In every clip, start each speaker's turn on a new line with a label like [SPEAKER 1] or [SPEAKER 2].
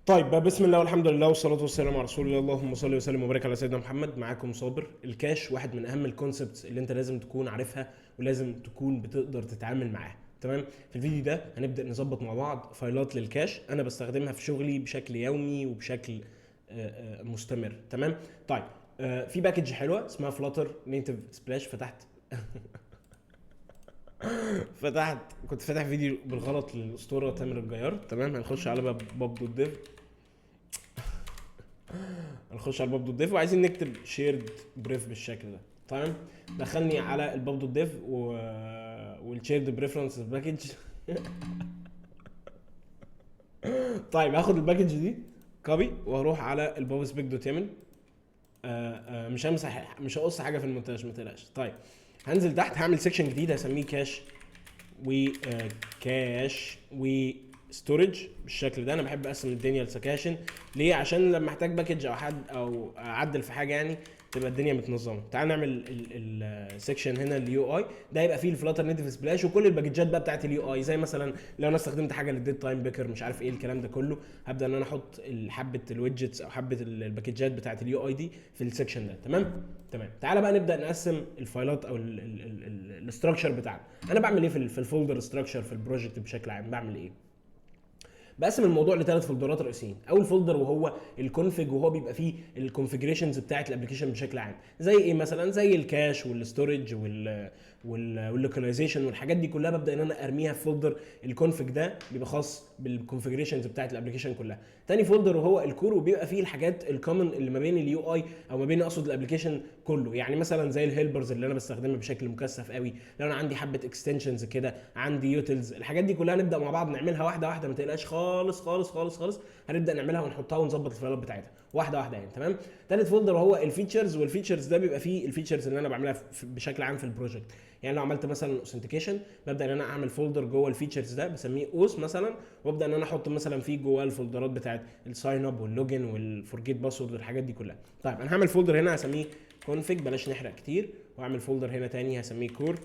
[SPEAKER 1] طيب بسم الله والحمد لله والصلاة والسلام على رسول الله. اللهم صل وسلم وبارك على سيدنا محمد. معاكم صابر. الكاش واحد من أهم الكونسبتس اللي أنت لازم تكون عارفها ولازم تكون بتقدر تتعامل معاها. تمام. في الفيديو ده هنبدأ نظبط مع بعض فايلات للكاش أنا بستخدمها في شغلي بشكل يومي وبشكل مستمر. تمام. طيب في باكج حلوة اسمها فلاتر نيتيف سبلاش. فتحت كنت فاتح فيديو بالغلط للأسطورة تامر الجيار. تمام. هنخش على باب دوت ديف. هنخش على الباب دوت ديف وعايزين نكتب شيرد بريف بالشكل ده. تمام. دخلني على الباب دوت ديف والشيرد بريفرنس باكج. طيب هاخد الباكج دي كوبي واروح على الباب سبيك دوت يامل. مش همسح، مش هقص حاجه في المونتاج ما تقلقش. طيب هنزل تحت هعمل سيكشن جديد هسميه كاش وكاش وستورج بالشكل ده. انا بحب اقسم الدنيا لسكاشن. ليه؟ عشان لما احتاج باكج او حد او اعدل في حاجه يعني تبقى الدنيا متنظمه. تعال نعمل السكشن هنا اليو اي ده يبقى فيه الفلاتر نيتيف سبلاش وكل الباكجات بقى بتاعت اليو اي. زي مثلا لو انا استخدمت حاجه للديت تايم بيكر مش عارف ايه الكلام ده كله، هبدا ان انا احط حبه الويدجتس او حبه الباكجات بتاعت اليو اي دي في السكشن ده. تمام. تعالى بقى نبدا نقسم الفايلات او الاستراكشر بتاعنا. انا بعمل ايه في الفولدر ستراكشر في البروجكت بشكل عام؟ بعمل ايه؟ بقسم الموضوع لثلاث فولدرات رئيسيين. اول فولدر وهو الكونفج، وهو بيبقى فيه الكونفجريشنز بتاعه الابلكيشن بشكل عام. زي ايه مثلا؟ زي الكاش والستورج واللوكاليزيشن والحاجات دي كلها ببدا ان انا ارميها في فولدر الكونفج. ده بيبقى خاص بالكونفجريشنز بتاعه الابلكيشن كلها. تاني فولدر وهو الكور، وبيبقى فيه الحاجات الكومن اللي ما بين اليو اي او ما بين اقصد الابلكيشن كله. يعني مثلا زي الهيلبرز اللي انا بستخدمها بشكل مكثف قوي. لو انا عندي حبه اكستنشنز كده، عندي يوتلز، الحاجات دي كلها نبدا مع بعض نعملها واحده واحده. ما تقلقش خالص خالص خالص خالص. هنبدا نعملها ونحطها ونظبط الفايلات بتاعتها واحده واحده يعني. تمام. ثالث فولدر وهو الفيتشرز، والفيتشرز ده بيبقى فيه الفيتشرز اللي انا بعملها بشكل عام في البروجكت. يعني لو عملت مثلا اوثنتيكيشن ببدا ان انا اعمل فولدر جوه الفيتشرز ده بسميه اوس مثلا، وابدا ان انا احط مثلا فيه جوه الفولدرات بتاعت الساين اب واللوجن والفورجيت باسورد والحاجات دي كلها. طيب انا هعمل فولدر هنا هسميه كونفج، بلاش نحرق كتير. واعمل فولدر هنا تاني هسميه كور.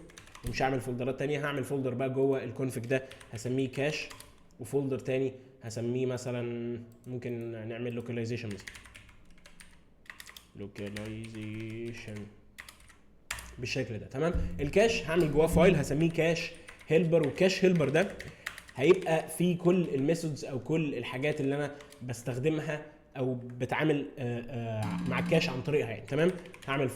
[SPEAKER 1] ومش هعمل فولدرات تانية، هعمل فولدر بقى جوه الكونفج ده هسميه كاش. وفولدر تاني هسميه مثلا ممكن نعمل لوكاليزيشن مثلا، لوكاليزيشن بالشكل ده. تمام. الكاش هعمل جواه فايل هسميه كاش هيلبر. وكاش هيلبر ده هيبقى فيه كل الميثودز او كل الحاجات اللي انا بستخدمها او بتعامل مع الكاش عن طريقها يعني. تمام. هعمل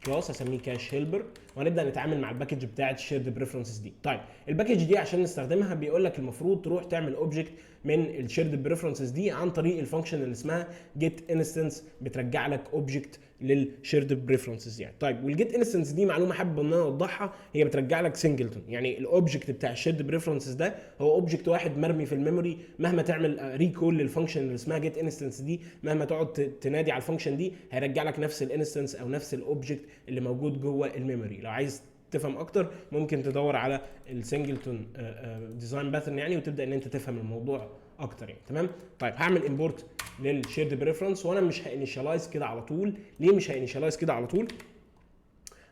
[SPEAKER 1] كلاس هسميه كاش هيلبر وهنبدا نتعامل مع الباكج بتاعه الشيرد بريفرنسز دي. طيب الباكج دي عشان نستخدمها بيقول لك المفروض تروح تعمل اوبجكت من الشيرد بريفرنسز دي عن طريق الفانكشن اللي اسمها جيت انستنس، بترجع لك اوبجكت للشيرد بريفرنسز يعني. طيب والجيت انستنس دي معلومه حابب ان انا اوضحها، هي بترجع لك سنجلتون. يعني الاوبجكت بتاع الشيرد بريفرنسز ده هو اوبجكت واحد مرمي في الميموري. مهما تعمل ريكول للفانكشن اللي اسمها جيت انستنس دي، مهما تقعد تنادي على الفانكشن دي، هيرجع لك نفس الانستنس او نفس الاوبجكت اللي موجود جوه الميموري. لو عايز تفهم اكتر ممكن تدور على السنجلتون ديزاين باترن يعني، وتبدا ان انت تفهم الموضوع اكتر يعني. تمام. طيب هعمل امبورت للشيرد بريفرنس وانا مش هانيشالايز كده على طول. ليه مش هانيشالايز كده على طول؟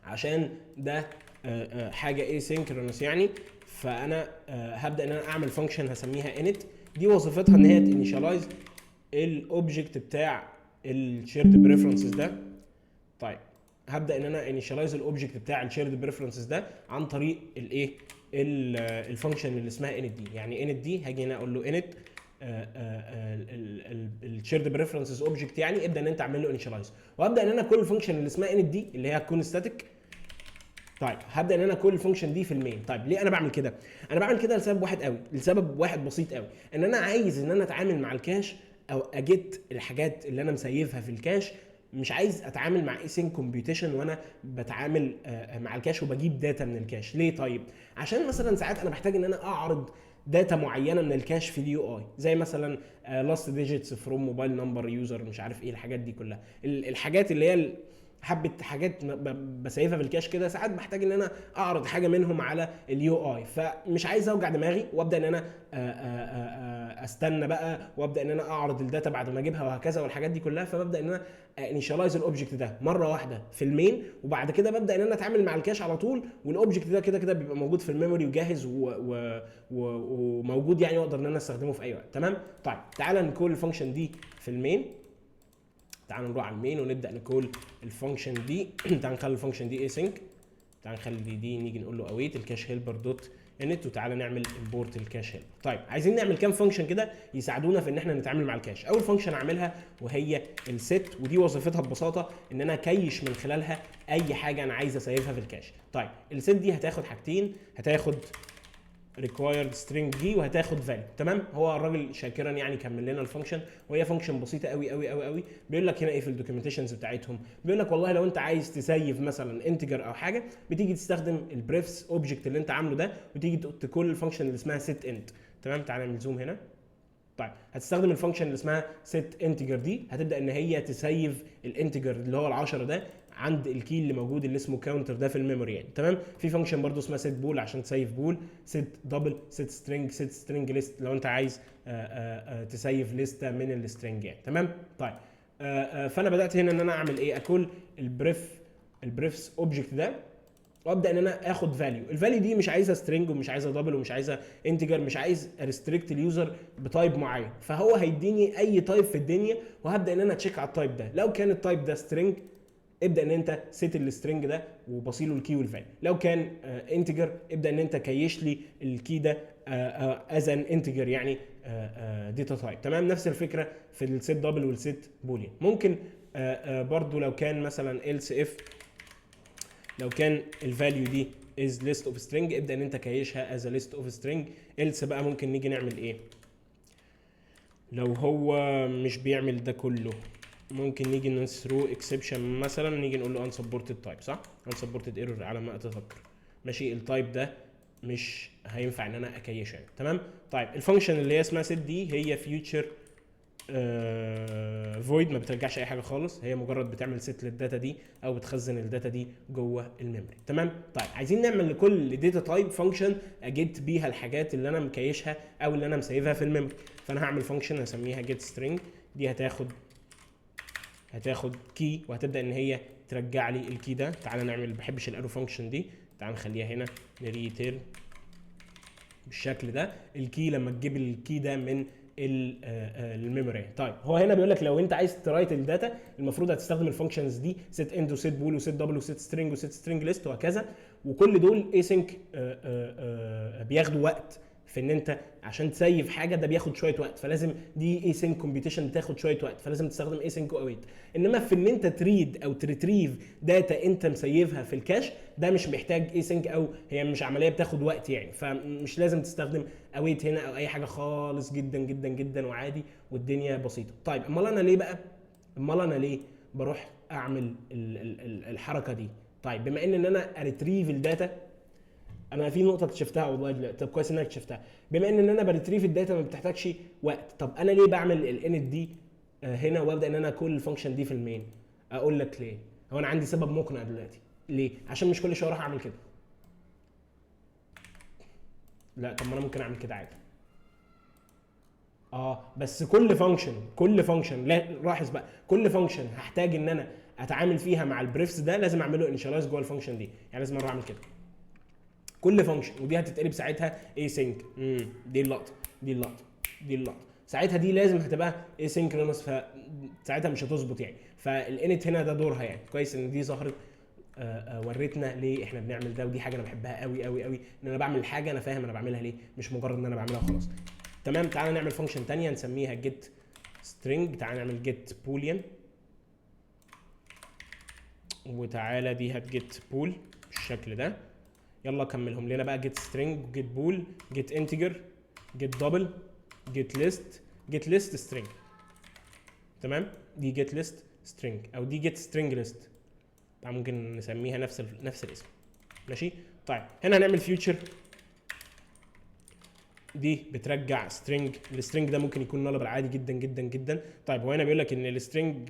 [SPEAKER 1] عشان ده حاجه ايه سينكرونس يعني. فانا هبدا ان انا اعمل فانكشن هسميها init. دي وظيفتها ان هي تانيشالايز الاوبجكت بتاع الشيرد بريفرنسز ده. طيب هبدا ان انا انيشالايز الاوبجكت بتاع الشيرد بريفرنسز ده عن طريق الايه الفانكشن اللي اسمها init دي. يعني init دي هاجي هنا اقول له init الشيرد بريفرنسز اوبجكت يعني ابدا ان انت اعمل له انيشالايز. وابدا ان انا كل الفانكشن اللي اسمها init دي اللي هي هتكون ستاتيك. طيب هبدا ان انا كل الفانكشن دي في المين. طيب ليه انا بعمل كده؟ انا بعمل كده لسبب واحد قوي، لسبب واحد بسيط قوي، ان انا عايز ان انا اتعامل مع الكاش او اجيت الحاجات اللي انا مسيفها في الكاش. مش عايز اتعامل مع اسين كومبيوتيشن وانا بتعامل مع الكاش وبجيب داتا من الكاش. ليه؟ طيب عشان مثلا ساعات انا بحتاج ان انا اعرض داتا معينه من الكاش في اليو اي، زي مثلا لاست ديجيتس فروم موبايل نمبر يوزر مش عارف ايه الحاجات دي كلها. الحاجات اللي هي حبه حاجات بسيفها في الكاش كده، ساعات بحتاج ان انا اعرض حاجه منهم على اليو اي، فمش عايز اوجع دماغي وابدا ان انا استنى بقى وابدا ان انا اعرض الداتا بعد ما اجيبها وهكذا والحاجات دي كلها. فببدا ان انا انيشالايز الاوبجكت ده مره واحده في المين، وبعد كده ببدا ان انا اتعامل مع الكاش على طول، والاوبجكت ده كده كده بيبقى موجود في الميموري وجاهز وموجود يعني، واقدر ان انا استخدمه في اي وقت. تمام. طيب تعالى نكول الفانكشن دي في المين. تعالى نروح على المين ونبدا نكول الفانكشن دي. تعالى نخلي الفانكشن دي async. تعالى نخلي دي نيجي نقول له await الكاش هيلبر دوت init، وتعالى نعمل import الكاش هيلبر. طيب عايزين نعمل كام فانكشن كده يساعدونا في ان احنا نتعامل مع الكاش. اول فانكشن اعملها وهي الست، ودي وظيفتها ببساطه ان انا اكيش من خلالها اي حاجه انا عايز اسيفها في الكاش. طيب الست دي هتاخد حاجتين، هتاخد required string دي وهتاخد value. تمام. هو الراجل شاكرا يعني كمل لنا الفانكشن، وهي فانكشن بسيطه قوي قوي قوي قوي. بيقول لك هنا ايه في الدوكيومنتيشنز بتاعتهم، بيقول لك والله لو انت عايز تسيف مثلا انتجر او حاجه، بتيجي تستخدم البريفس اوبجكت اللي انت عامله ده، وتيجي تكول الفانكشن اللي اسمها set int. تمام. تعالى نعمل زوم هنا. طيب هتستخدم الفانكشن اللي اسمها set integer دي، هتبدا ان هي تسيف الانتجر اللي هو ال10 ده عند الكي اللي موجود اللي اسمه كاونتر ده في الميموري يعني. تمام. في فانكشن برضو اسمها set بول عشان تسيف بول، set دبل، set string، set string list لو انت عايز تسيف لسته من السترنج يعني. تمام. طيب فانا بدات هنا ان انا اعمل ايه، اكل البريفس اوبجكت ده، وابدا ان انا اخد فاليو. الفاليو دي مش عايزها سترينج ومش عايزها دبل ومش عايزها انتجر، مش عايز ريستريكت اليوزر بتايب معين، فهو هيديني اي تايب في الدنيا، وهبدا ان انا اتشيك على التايب ده. لو كان التايب ده سترينج، ابدا ان انت سيت السترينج ده وبصيله الكي والفاليو. لو كان انتجر، ابدا ان انت كيش لي الكي ده از ان انتجر يعني داتا تايب. تمام. نفس الفكره في السيت دبل والسيت بوليان. ممكن برضو لو كان مثلا else if، لو كان الفاليو دي is list of string، ابدا ان انت كيشها as a list of string. else بقى ممكن نيجي نعمل ايه لو هو مش بيعمل ده كله، ممكن نيجي نثرو exception مثلا، نيجي نقول له unsupported type، صح؟ unsupported error على ما اتذكر. ماشي. التايب ده مش هينفع ان انا اكيشه يعني. تمام. طيب الفانكشن اللي هي اسمها set دي هي future فويد، ما بترجعش اي حاجه خالص، هي مجرد بتعمل ست للداتا دي او بتخزن الداتا دي جوه الميموري. تمام. طيب عايزين نعمل لكل داتا تايب فانكشن اجيت بيها الحاجات اللي انا مكيشها او اللي انا مسيفها في الميموري. فانا هعمل فانكشن هسميها get string، دي هتاخد كي وهتبدا ان هي ترجع لي الكي ده. تعالى نعمل، ما بحبش الارو فانكشن دي، تعالى نخليها هنا نريتيرن بالشكل ده. الكي لما تجيب الكي ده من الميموري. طيب هو هنا بيقول لك لو انت عايز ترايت الداتا، المفروض هتستخدم الفانكشنز دي set end وset بول وset دبل وset string وset string list وهكذا، وكل دول async بياخدوا وقت في ان انت عشان تسيف حاجه، ده بياخد شويه وقت، فلازم دي async كومبيتيشن بتاخد شويه وقت، فلازم تستخدم async واويت. انما في ان انت تريد او تريتريف داتا انت مسيفها في الكاش، ده مش محتاج async، او هي مش عمليه بتاخد وقت يعني، فمش لازم تستخدم اويت هنا او اي حاجه خالص، جدا جدا جدا وعادي والدنيا بسيطه. طيب امال انا ليه بروح اعمل الحركه دي؟ طيب بما ان انا اريتريف الداتا، انا في نقطه اكتشفتها والله دلوقتي، طب كويس ان انا اكتشفتها. بما ان انا بريتريف الداتا ما بتحتاجش وقت، طب انا ليه بعمل الانت دي هنا وابدا ان انا كل الفانكشن دي في المين؟ اقول لك ليه. هو انا عندي سبب مقنع دلوقتي ليه، عشان مش كل شويه اروح اعمل كده. لا طب ما انا ممكن اعمل كده عادي. بس كل فانكشن لا لاحظ بقى، كل فانكشن هحتاج ان انا اتعامل فيها مع البريفس ده لازم اعمله انيشاليز جوه الفانكشن دي، يعني لازم اروح اعمل كده كل فانكشن، ودي هتتقلب ساعتها async. دي اللقطه ساعتها دي لازم هتبقى asynchronous، فساعتها مش هتظبط يعني. فالانت هنا ده دورها يعني. كويس ان دي ظهرت وريتنا ليه احنا بنعمل ده، ودي حاجه انا بحبها قوي قوي قوي، ان انا بعمل حاجه انا فاهم انا بعملها ليه، مش مجرد ان انا بعملها وخلاص. تمام. تعالى نعمل فانكشن ثانيه نسميها get string. تعالى نعمل get boolean، وتعالى دي هتجيت بول بالشكل ده. يلا كملهم لنا بقى، get string get bool get integer get double get list string. تمام. دي get list string او دي get string list، طبعا ممكن نسميها نفس الاسم. ماشي. طيب هنا هنعمل future دي بترجع سترينج. السترينج ده ممكن يكون نالبل عادي جدا جدا جدا. طيب هو هنا بيقول لك ان السترينج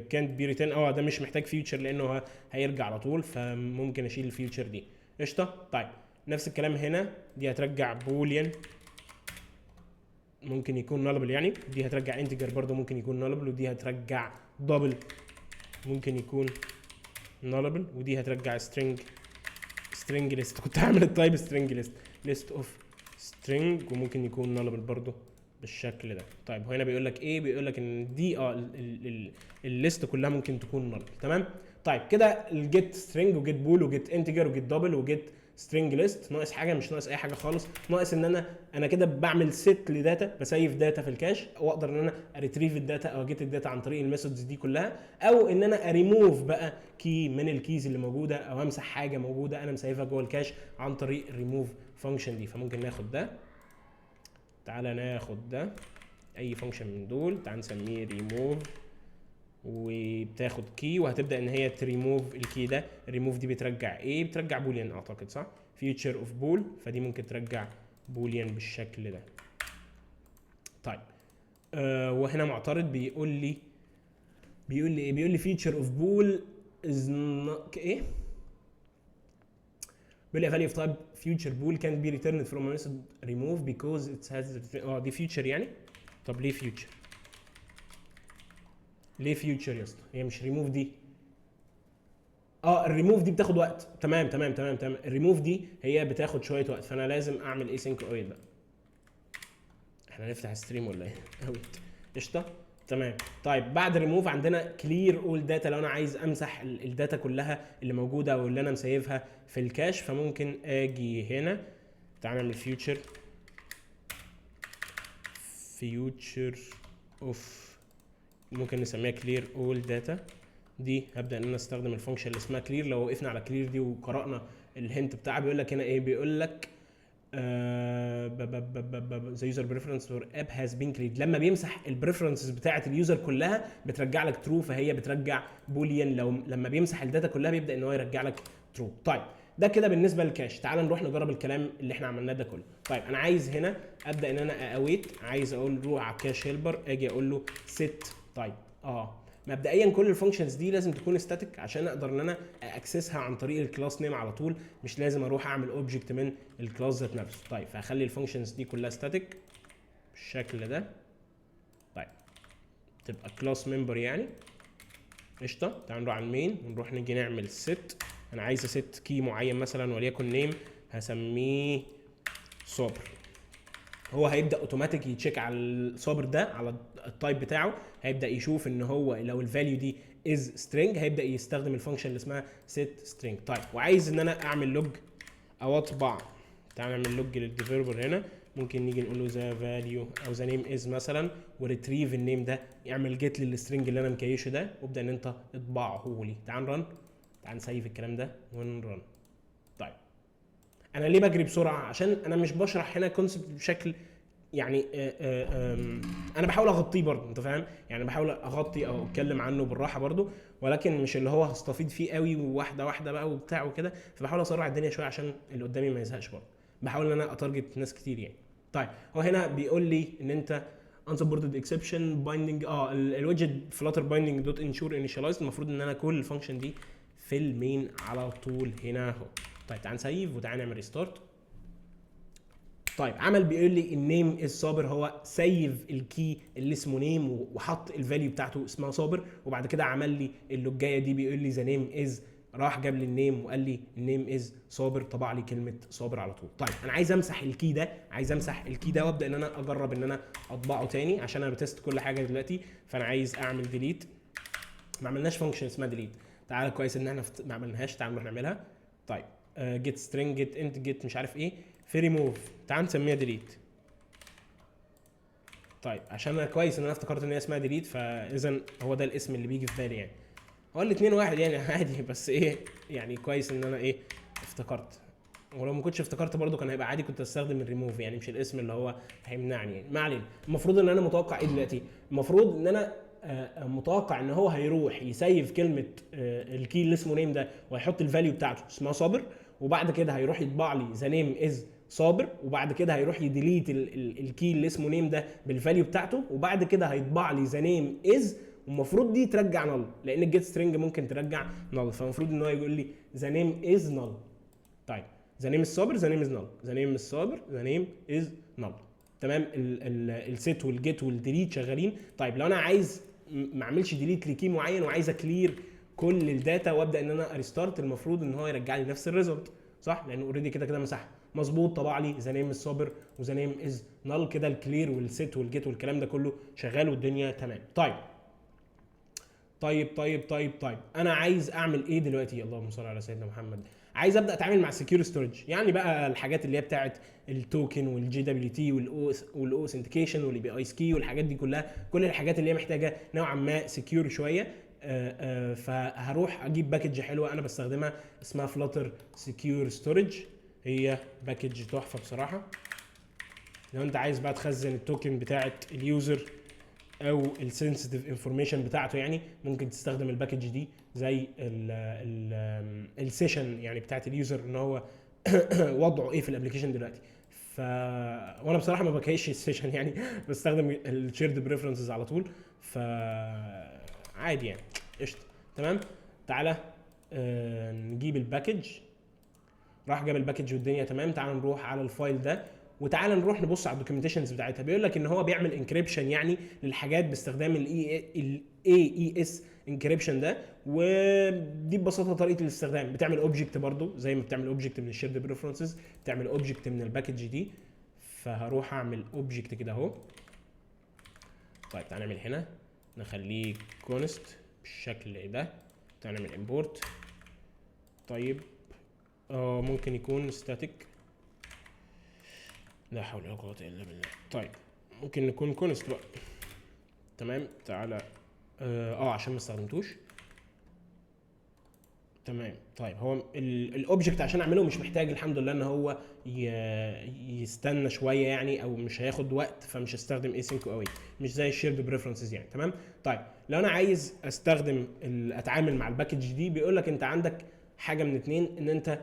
[SPEAKER 1] كانت بي ريتيرن، ده مش محتاج فيوتشر لانه هيرجع على طول، فممكن اشيل الفيوتشر دي. قشطه. طيب نفس الكلام هنا، دي هترجع بوليان ممكن يكون نالبل يعني، دي هترجع انتجر برضه ممكن يكون نالبل، ودي هترجع دبل ممكن يكون نالبل، ودي هترجع سترينج ليست. كنت هعمل التايب سترينج ليست اوف سترينج وممكن يكون نالبل برضه بالشكل ده. طيب هنا بيقول لك ايه؟ بيقول لك ان دي الليست كلها ممكن تكون نالبل. تمام. طيب كده الجيت سترينج وجيت بول وجيت انتجر وجيت دبل وجيت سترينج ليست. ناقص حاجه؟ مش ناقص اي حاجه خالص. ناقص ان انا كده بعمل سيت لداتا، بسيف داتا في الكاش، واقدر ان انا اريتريف الداتا او اجيت الداتا عن طريق الميثودز دي كلها، او ان انا اريموف بقى كي من الكيز اللي موجوده، او امسح حاجه موجوده انا مسيفها جوه الكاش عن طريق الريموف فانكشن دي. فممكن ناخد ده، تعالى ناخد ده اي فانكشن من دول، تعالى نسميه ريموف، وبتاخد كي وهتبدا ان هي تريموف الكي ده. الريموف دي بترجع ايه؟ بترجع بوليان اعتقد، صح؟ فيوتشر اوف بول، فدي ممكن ترجع بوليان بالشكل ده. طيب وهنا معترض بيقول لي ايه؟ بيقول لي فيوتشر اوف بول از ايه؟ بيقول لي a value of type future bool can be returned from a method remove because it has دي future يعني. طب ليه future؟ ليه future يا اسطى؟ هي مش remove دي. الريموف دي بتاخد وقت. تمام. الريموف دي هي بتاخد شويه وقت، فانا لازم اعمل ايه؟ سينك اويت بقى. احنا هنفتح ستريم ولا ايه؟ اويت. قشطه. تمام. طيب بعد ريموف عندنا كلير اول داتا. لو انا عايز امسح الداتا كلها اللي موجوده او اللي انا مسيفها في الكاش، فممكن اجي هنا، تعال نعمل فيوتشر اوف، ممكن نسميها كلير اول داتا. دي هبدا ان انا استخدم الفانكشن اللي اسمها كلير. لو وقفنا على كلير دي وقرانا الهنت بتاعها، بيقول لك هنا ايه؟ بيقول لك the user preference for app has been cleared. لما بيمسح البريفرنسز بتاعه اليوزر كلها بترجع لك ترو، فهي بترجع بوليان. لما بيمسح الداتا كلها بيبدا ان هو يرجع لك ترو. طيب ده كده بالنسبه للكاش. تعال نروح نجرب الكلام اللي احنا عملناه ده كله. طيب انا عايز هنا ابدا ان انا اويت، عايز اقول روح على كاش هيلبر، اجي اقول له set. طيب مبدئيا كل الفانكشنز دي لازم تكون ستاتيك عشان اقدر ان انا اكسسها عن طريق الكلاس نيم على طول، مش لازم اروح اعمل اوبجكت من الكلاس ذات نفسه. طيب فهخلي الفانكشنز دي كلها ستاتيك بالشكل ده. طيب تبقى كلاس ممبر يعني. قشطه. تعال نروح على المين ونروح نيجي نعمل ست. انا عايز ست كي معين مثلا وليكن نيم، هسميه صابر. هو هيبدا اوتوماتيك يتشيك على الصابر ده، على التايب بتاعه، هيبدا يشوف ان هو لو الفاليو دي از سترينج هيبدا يستخدم الفانكشن اللي اسمها set string. طيب وعايز ان انا اعمل لوج او اطبع، تعال نعمل لوج للديفلوبر هنا. ممكن نيجي نقول له ذا فاليو او ذا نيم از مثلا، وريتريف النيم ده، يعمل جيت للسترينج اللي انا مكيشه ده، وابدا ان انت اطبعه لي. تعال نرن، تعال نسيف الكلام ده ونرن. طيب انا ليه بجري بسرعه؟ عشان انا مش بشرح هنا كونسبت بشكل يعني انا بحاول اغطيه برضه، انت فاهم يعني، بحاول اغطي او اتكلم عنه بالراحه برضه، ولكن مش اللي هو هستفيد فيه قوي وواحده واحده بقى وبتاع وكده. فبحاول اسرع الدنيا شويه عشان اللي قدامي ما يزهقش برضه، بحاول ان انا اتارجت ناس كتير يعني. طيب هو هنا بيقول لي ان انت unsupported exception binding الويدجت فلاتر بايندنج دوت انشور انيشاليزد. المفروض ان انا كل الفانكشن دي في المين على طول هنا اهو. طيب تعال نسيف وتعال نعمل ريستارت. طيب عمل بيقول لي النيم از صابر، هو سيف الكي اللي اسمه نيم وحط الفاليو بتاعته اسمها صابر، وبعد كده عمل لي اللوجايه دي بيقول لي ذا نيم از، راح جاب لي النيم وقال لي النيم از صابر، طبع لي كلمه صابر على طول. طيب انا عايز امسح الكي ده، وابدا ان انا اجرب ان انا اطبعه تاني عشان انا بتست كل حاجه دلوقتي. فانا عايز اعمل ديليت. ما عملناش فانكشن اسمها ديليت، تعالى كويس ان احنا ما عملناهاش، تعالى نروح نعملها. طيب جيت سترينج جيت انت جيت مش عارف ايه في ريموف، تعال نسميها ديليت. طيب عشان انا كويس ان انا افتكرت ان هي اسمها ديليت، فاذا هو ده الاسم اللي بيجي في بالي يعني. هو الاثنين واحد يعني عادي، بس ايه يعني كويس ان انا افتكرت. ولو ما كنتش افتكرت برضو كان هيبقى عادي، كنت استخدم الريموف يعني، مش الاسم اللي هو هيمنعني يعني. ما علينا. المفروض ان انا متوقع ايه دلوقتي؟ المفروض ان انا متوقع ان هو هيروح يسيف كلمه الكي اللي اسمه نيم ده، وهيحط الفاليو بتاعته اسمها صابر، وبعد كده هيروح يطبع لي ذا نيم از صابر، وبعد كده هيروح يديليت الكي اللي اسمه نيم ده بالفاليو بتاعته، وبعد كده هيطبع لي ذا نيم از، والمفروض دي ترجع نل، لان الجيت سترينج ممكن ترجع نل، فالمفروض ان هو يقول لي ذا نيم از نل. طيب ذا نيم الصابر، ذا نيم از نل، ذا نيم الصابر، ذا نيم از نل. تمام. السيت والجيت والديليت شغالين. طيب لو انا عايز ما اعملش ديليت لكي معين وعايز اكلير كل الداتا وابدا ان انا ريستارت، المفروض ان هو يرجع لي نفس الريزلت، صح؟ لانه اوريدي كده كده مسحها مظبوط، طبع لي ذا نيم الصابر وذا نيم از نل، كده الكلير والسيت والجيت والكلام ده كله شغال والدنيا تمام. طيب انا عايز اعمل ايه دلوقتي؟ اللهم صل على سيدنا محمد. عايز ابدا اتعامل مع السكيور ستورج، يعني بقى الحاجات اللي هي بتاعت التوكن والجي دبليو تي والاو اوثنتيكيشن والاي بي اي سكي والحاجات دي كلها، كل الحاجات اللي هي محتاجه نوعا ما سكيور شويه. فهروح اجيب باكج حلوه انا بستخدمها اسمها فلاتر سكيور ستورج، هي باكج تحفه بصراحه. لو انت عايز بقى تخزن التوكن بتاعت اليوزر او السنسيتيف انفورميشن بتاعته، يعني ممكن تستخدم الباكج دي زي السيشن يعني بتاعت اليوزر ان هو وضعه ايه في الابلكيشن دلوقتي. وانا بصراحه ما بكيش السيشن يعني بستخدم الشيرد بريفرنسز على طول، عادي يعني قشطه تمام. تعالى نجيب الباكج. راح جاب الباكج والدنيا تمام. تعالى نروح على الفايل ده وتعالى نروح نبص على الدوكيومنتيشنز بتاعتها. بيقول لك ان هو بيعمل انكريبشن يعني للحاجات باستخدام الاي اي اس انكريبشن ده، ودي ببساطه طريقه الاستخدام. بتعمل اوبجكت برضو زي ما بتعمل اوبجكت من الشيرد بريفرنسز، بتعمل اوبجكت من الباكج دي. فهروح اعمل اوبجكت كده اهو. طيب تعالى نعمل هنا نخليه كونست بالشكل ده. تعالى نعمل امبورت. طيب ممكن يكون ستاتيك، لا حول ولا قوة الا بالله. طيب ممكن نكون كونست بقى. تمام. تعالى عشان ما استخدمتوش. تمام. طيب هو الاوبجكت عشان اعمله مش محتاج الحمد لله ان هو يستنى شويه يعني، او مش هياخد وقت، فمش هستخدم اسync قوي، مش زي الشيرد بريفرنسز يعني. تمام. طيب لو انا عايز استخدم اتعامل مع الباكج دي، بيقول لك انت عندك حاجه من اتنين، ان انت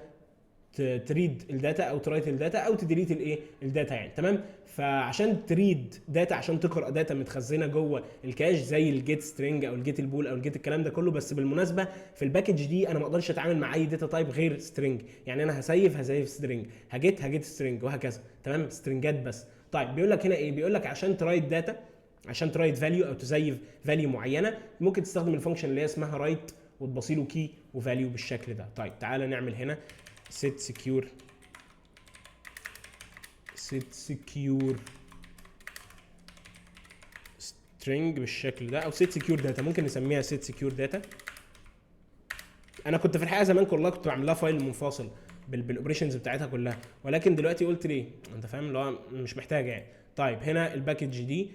[SPEAKER 1] تريد الداتا او ترايت الداتا او تديليت الايه الداتا يعني. تمام. فعشان تريد داتا، عشان تقرا داتا متخزنه جوه الكاش زي الجيت سترينج او الجيت البول او الجيت الكلام ده كله. بس بالمناسبه في الباكج دي انا ما اقدرش اتعامل مع اي داتا تايب غير سترينج، يعني انا هسيف سترينج، هجيت سترينج وهكذا. تمام. سترينجات بس. طيب بيقول لك هنا ايه؟ بيقول لك عشان ترايت داتا، عشان ترايت فاليو او تزيف فاليو معينه، ممكن تستخدم الفانكشن اللي هي اسمها رايت وتبصي له كي وفاليو بالشكل ده. طيب تعالى نعمل هنا set secure string بالشكل ده، او set secure data، ممكن نسميها set secure data. انا كنت في الحقيقه زمان كلها كنت بعمل لها فايل منفصل بالاوبريشنز بتاعتها كلها، ولكن دلوقتي قلت ليه، انت فاهم اللي هو مش محتاجه يعني. طيب هنا الباكج دي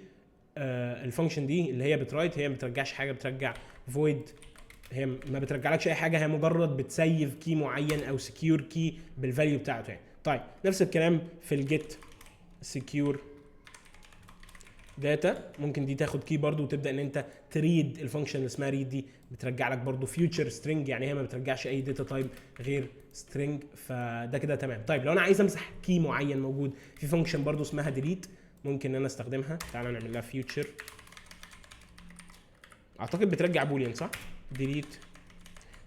[SPEAKER 1] الفانكشن دي اللي هي بترايت، هي ما بترجعش حاجه، بترجع void، هي ما بترجعلكش اي حاجه، هي مجرد بتسيف كي معين او سكيور كي بالفاليو بتاعته يعني. طيب نفس الكلام في الجيت سكيور داتا، ممكن دي تاخد كي برضو وتبدا ان انت تريد الفانكشن اللي اسمها ريد، دي بترجع لك برضو فيوتشر سترينج، يعني هي ما بترجعش اي داتا تايب غير سترينج. فده كده تمام. طيب لو انا عايز امسح كي معين موجود في فانكشن برضو اسمها ديليت، ممكن ان انا استخدمها. تعالى نعمل لها فيوتشر، اعتقد بترجع بوليان صح؟ ديليت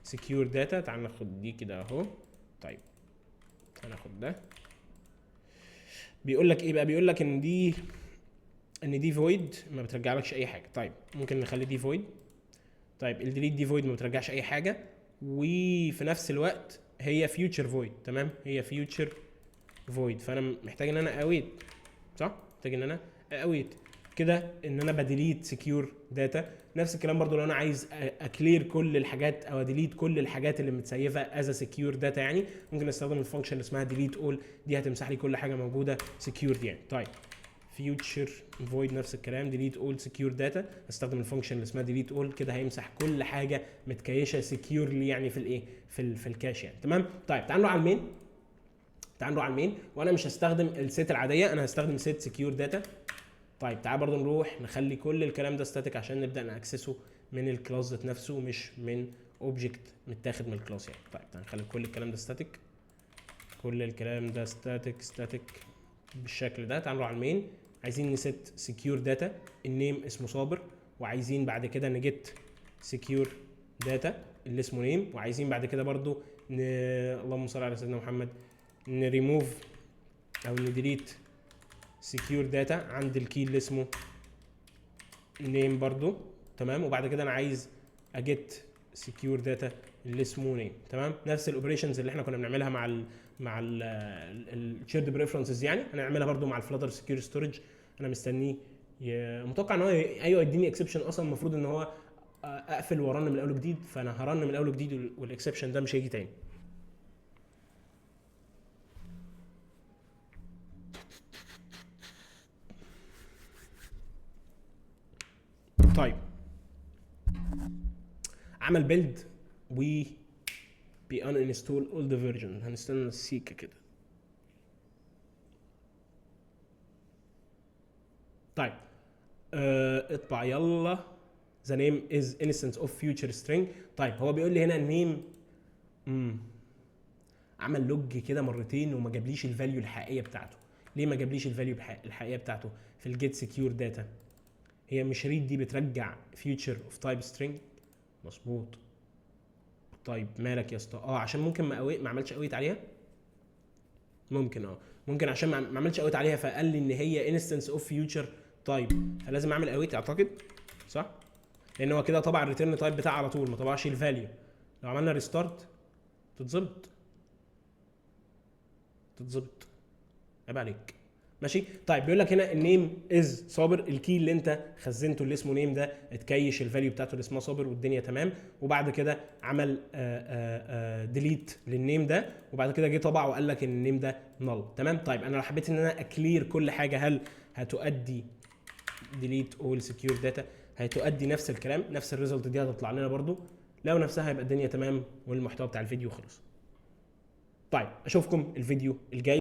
[SPEAKER 1] سكيور داتا. تعال ناخد دي كده اهو. طيب هناخد ده. بيقول لك ايه بقى؟ بيقول لك ان دي فويد ما بترجعلكش اي حاجه. طيب ممكن نخلي دي فويد. طيب الديليت دي فويد ما بترجعش اي حاجه، وفي نفس الوقت هي فيوتشر فويد. تمام. هي فيوتشر فويد، فانا محتاج ان انا اويت، صح؟ محتاج ان انا اويت كده ان انا بديليت سكيور داتا. نفس الكلام برضو لو انا عايز اكلير كل الحاجات او اديليت كل الحاجات اللي متسيفه از سكيور داتا، يعني ممكن استخدم الفانكشن اللي اسمها ديليت اول، دي هتمسح لي كل حاجه موجوده سكيور يعني. طيب فيوتشر فويد نفس الكلام، ديليت اول سكيور داتا، استخدم الفانكشن اللي اسمها ديليت اول، كده هيمسح كل حاجه متكيشه سكيورلي يعني في الايه في الكاش يعني. تمام. طيب تعالوا على المين. وانا مش هستخدم السيت العاديه، انا هستخدم سيت سكيور داتا. طيب تعال برضو نروح نخلي كل الكلام ده ستاتيك عشان نبدا ناكسسه من الكلاس ذات نفسه، مش من اوبجكت متاخد من الكلاس يعني. طيب تعال نخلي كل الكلام ده ستاتيك. كل الكلام ده ستاتيك بالشكل ده. تعالوا على المين، عايزين نست سكيور داتا، النيم اسمه صابر، وعايزين بعد كده نجيت سكيور داتا اللي اسمه نيم، وعايزين بعد كده برضو اللهم صل على سيدنا محمد نريموف او نديليت سكيور داتا عند الكي اللي اسمه نيم برضو. تمام. وبعد كده انا عايز اجيت سكيور داتا اللي اسمه نيم. تمام. نفس الاوبريشنز اللي احنا كنا بنعملها مع الشيرد بريفرنسز، يعني هنعملها برضو مع الفلاتر سكيور ستورج. انا مستنيه متوقع ان هو ايوه يديني اكسبشن. اصلا المفروض ان هو اقفل وارن من الاول وجديد، فانا هرن من الاول وجديد والاكسبشن ده مش هيجي تاني. طيب عمل بيلد و بي uninstall all the version. هنستنى السيكه كده. طيب اطبع يلا. the name is instance of future string. طيب هو بيقول لي هنا النيم عمل لوج كده مرتين وما جابليش الفاليو الحقيقيه بتاعته. ليه ما جابليش الفاليو الحقيقيه بتاعته؟ في الجيت سكيور داتا هي مش ريد دي بترجع future of type string. مظبوط. طيب مالك يا اسطى؟ عشان ممكن ما عملتش اويت عليها. ممكن عشان ما عملتش اويت عليها فقال لي ان هي instance of future type، فلازم اعمل اويت اعتقد، صح؟ لان هو كده طبع الريتيرن تايب بتاعه على طول، ما طبعش الفاليو. لو عملنا ريستارت تتظبط عيب عليك. ماشي. طيب بيقول لك هنا النيم از صابر، الكي اللي انت خزنته اللي اسمه نيم ده اتكيش الفاليو بتاعته اللي اسمها صابر والدنيا تمام. وبعد كده عمل ديليت للنيم ده، وبعد كده جه طبع وقال لك ان النيم ده نل. تمام. طيب انا لو حبيت ان انا اكلير كل حاجه، هل هتؤدي ديليت اول سكيور داتا؟ هتؤدي نفس الكلام، نفس الريزلت دي هتطلع لنا برضو. لو نفسها هيبقى الدنيا تمام والمحتوى بتاع الفيديو خلص. طيب اشوفكم الفيديو الجاي.